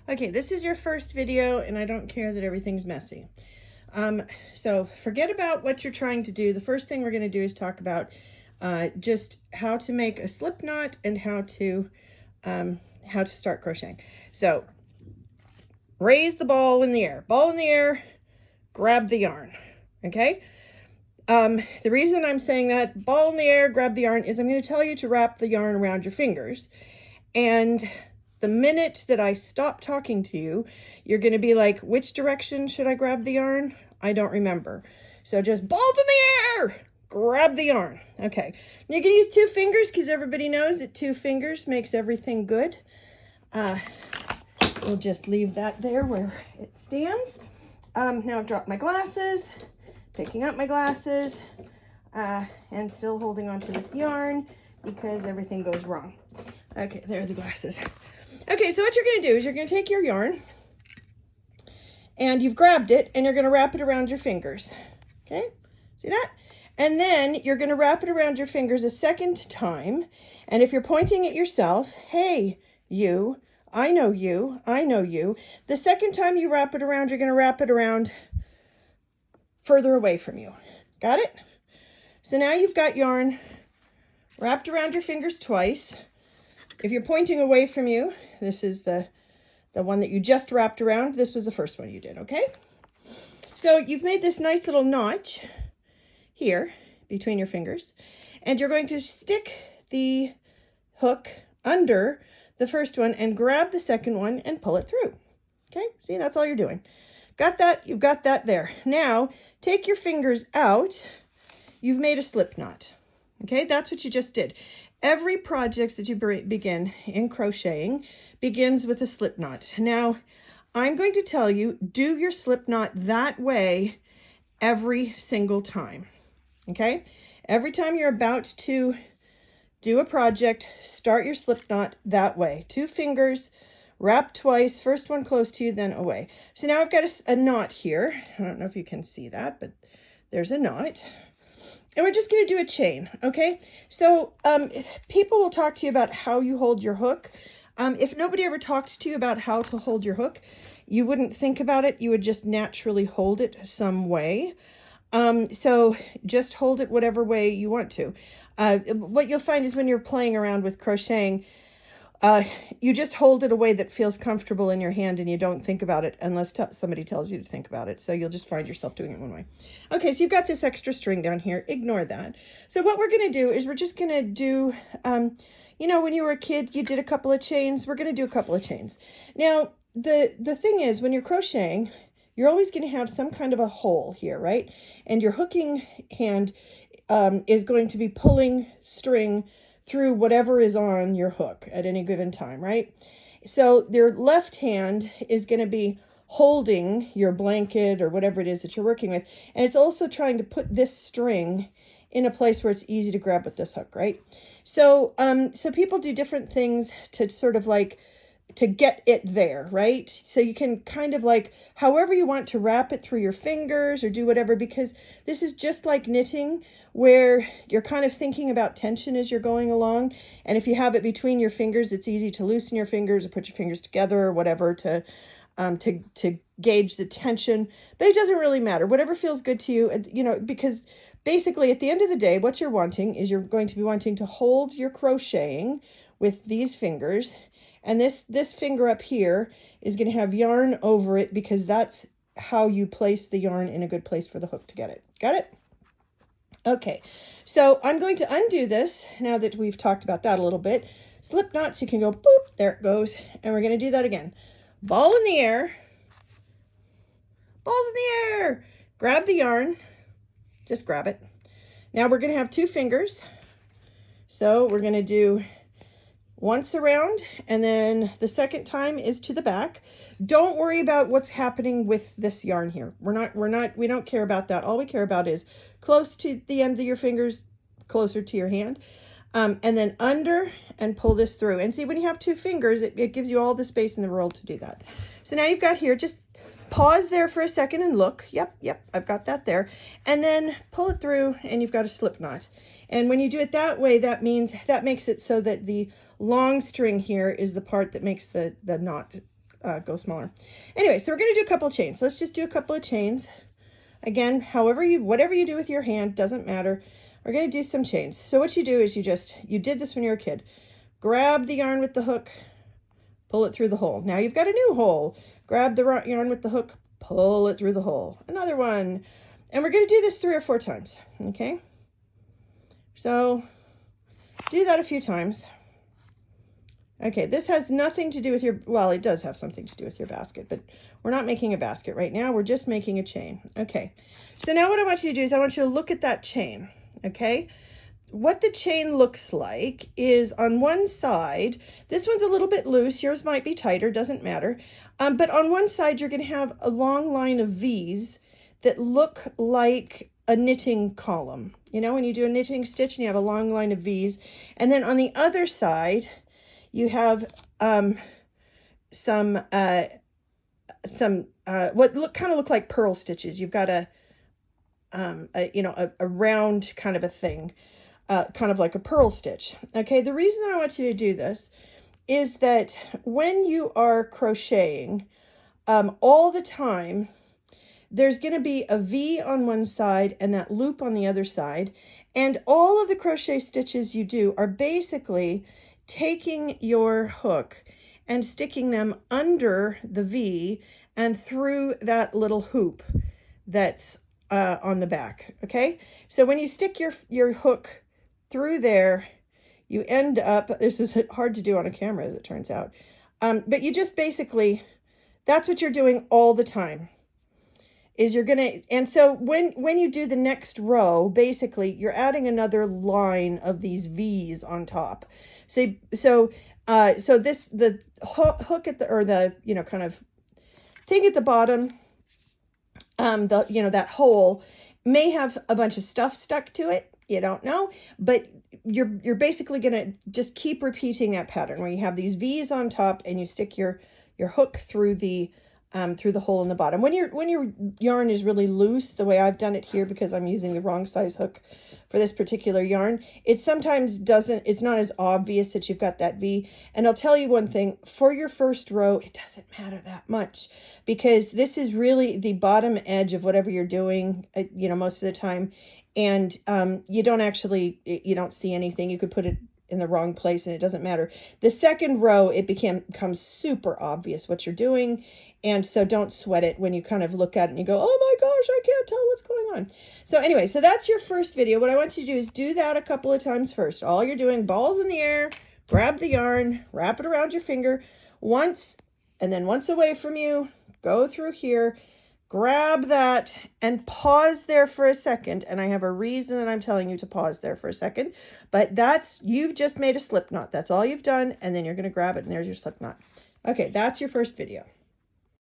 Okay, this is your first video and I don't care that everything's messy. So forget about what you're trying to do. The first thing we're going to do is talk about just how to make a slip knot and how to start crocheting. So raise the ball in the air, grab the yarn. Okay. The reason I'm saying that, ball in the air, grab the yarn, is I'm going to tell you to wrap the yarn around your fingers. And the minute that I stop talking to you, you're going to be like, which direction should I grab the yarn? I don't remember. So just balls in the air, grab the yarn. Okay. You can use 2 fingers because everybody knows that 2 fingers makes everything good. We'll just leave that there where it stands. Now I've dropped my glasses, picking up my glasses, and still holding on to this yarn because everything goes wrong. Okay, there are the glasses. Okay, so what you're going to do is you're going to take your yarn and you've grabbed it and you're going to wrap it around your fingers. Okay, see that? And then you're going to wrap it around your fingers a second time. And if you're pointing at yourself, hey, you, I know you, I know you. The second time you wrap it around, you're going to wrap it around further away from you. Got it? So now you've got yarn wrapped around your fingers twice. If you're pointing away from you, this is the one that you just wrapped around. This was the first one you did, okay? So you've made this nice little notch here between your fingers, and you're going to stick the hook under the first one and grab the second one and pull it through. Okay, see, that's all you're doing. Got that? You've got that there. Now, take your fingers out. You've made a slip knot. Okay, that's what you just did. Every project that you begin in crocheting begins with a slip knot. Now, I'm going to tell you, do your slip knot that way every single time. Okay, every time you're about to do a project, start your slip knot that way. 2 fingers, wrap twice, first one close to you, then away. So now I've got a knot here. I don't know if you can see that, but there's a knot. And we're just going to do a chain, okay? So people will talk to you about how you hold your hook. If nobody ever talked to you about how to hold your hook, you wouldn't think about it. You would just naturally hold it some way. So just hold it whatever way you want to. What you'll find is when you're playing around with crocheting, you just hold it a way that feels comfortable in your hand and you don't think about it unless somebody tells you to think about it. So you'll just find yourself doing it one way. Okay, so you've got this extra string down here. Ignore that. So what we're going to do is we're just going to do, you know, when you were a kid, you did a couple of chains. We're going to do a couple of chains. Now, the thing is, when you're crocheting, you're always going to have some kind of a hole here, right? And your hooking hand is going to be pulling string through whatever is on your hook at any given time, right? So your left hand is going to be holding your blanket or whatever it is that you're working with. And it's also trying to put this string in a place where it's easy to grab with this hook, right? So, so people do different things to sort of like, to get it there, right? So you can kind of like, however you want to wrap it through your fingers or do whatever, because this is just like knitting where you're kind of thinking about tension as you're going along. And if you have it between your fingers, it's easy to loosen your fingers or put your fingers together or whatever to gauge the tension, but it doesn't really matter. Whatever feels good to you, you know, because basically at the end of the day, what you're wanting is you're going to be wanting to hold your crocheting with these fingers. And this finger up here is going to have yarn over it because that's how you place the yarn in a good place for the hook to get it. Got it? Okay, so I'm going to undo this now that we've talked about that a little bit. Slip knots, you can go boop, there it goes. And we're going to do that again. Ball in the air. Balls in the air. Grab the yarn. Just grab it. Now we're going to have 2 fingers. So we're going to do once around, and then the second time is to the back. Don't worry about what's happening with this yarn here. We don't care about that. All we care about is close to the end of your fingers, closer to your hand, and then under and pull this through. And see, when you have 2 fingers, it gives you all the space in the world to do that. So now you've got here, just pause there for a second and look. Yep, I've got that there. And then pull it through and you've got a slip knot. And when you do it that way, that makes it so that the long string here is the part that makes the knot go smaller. Anyway, so we're going to do a couple of chains. Let's just do a couple of chains. Again, whatever you do with your hand, doesn't matter. We're going to do some chains. So what you do is you did this when you were a kid. Grab the yarn with the hook, pull it through the hole. Now you've got a new hole. Grab the yarn with the hook, pull it through the hole. Another one. And we're going to do this 3 or 4 times, okay? So do that a few times. Okay, this has nothing to do with your, well, it does have something to do with your basket, but we're not making a basket right now. We're just making a chain. Okay, so now what I want you to do is I want you to look at that chain, okay? What the chain looks like is on one side, this one's a little bit loose, yours might be tighter, doesn't matter. But on one side, you're gonna have a long line of V's that look like a knitting column. You know, when you do a knitting stitch and you have a long line of V's. And then on the other side, you have what kind of look like purl stitches. You've got a round kind of a thing, kind of like a purl stitch. Okay, the reason I want you to do this is that when you are crocheting, all the time, there's going to be a V on one side and that loop on the other side. And all of the crochet stitches you do are basically taking your hook and sticking them under the V and through that little hoop that's on the back, okay? So when you stick your hook through there, you end up, this is hard to do on a camera as it turns out, but you just basically, that's what you're doing all the time. Is you're gonna, and so when you do the next row, basically you're adding another line of these V's on top. So the hook at the, or the, kind of thing at the bottom, that hole may have a bunch of stuff stuck to it. You don't know, but you're basically gonna just keep repeating that pattern where you have these V's on top and you stick your hook through the hole in the bottom. When your yarn is really loose, the way I've done it here, because I'm using the wrong size hook for this particular yarn, it sometimes it's not as obvious that you've got that V. And I'll tell you one thing, for your first row, it doesn't matter that much because this is really the bottom edge of whatever you're doing, most of the time. And you don't see anything. You could put it in the wrong place and it doesn't matter. The second row, it becomes super obvious what you're doing. And so don't sweat it when you kind of look at it and you go, oh my gosh, I can't tell what's going on. So anyway, so that's your first video. What I want you to do is do that a couple of times first. All you're doing, balls in the air, grab the yarn, wrap it around your finger once, and then once away from you, go through here, grab that and pause there for a second. And I have a reason that I'm telling you to pause there for a second, but you've just made a slip knot. That's all you've done. And then you're going to grab it and there's your slip knot. Okay, that's your first video.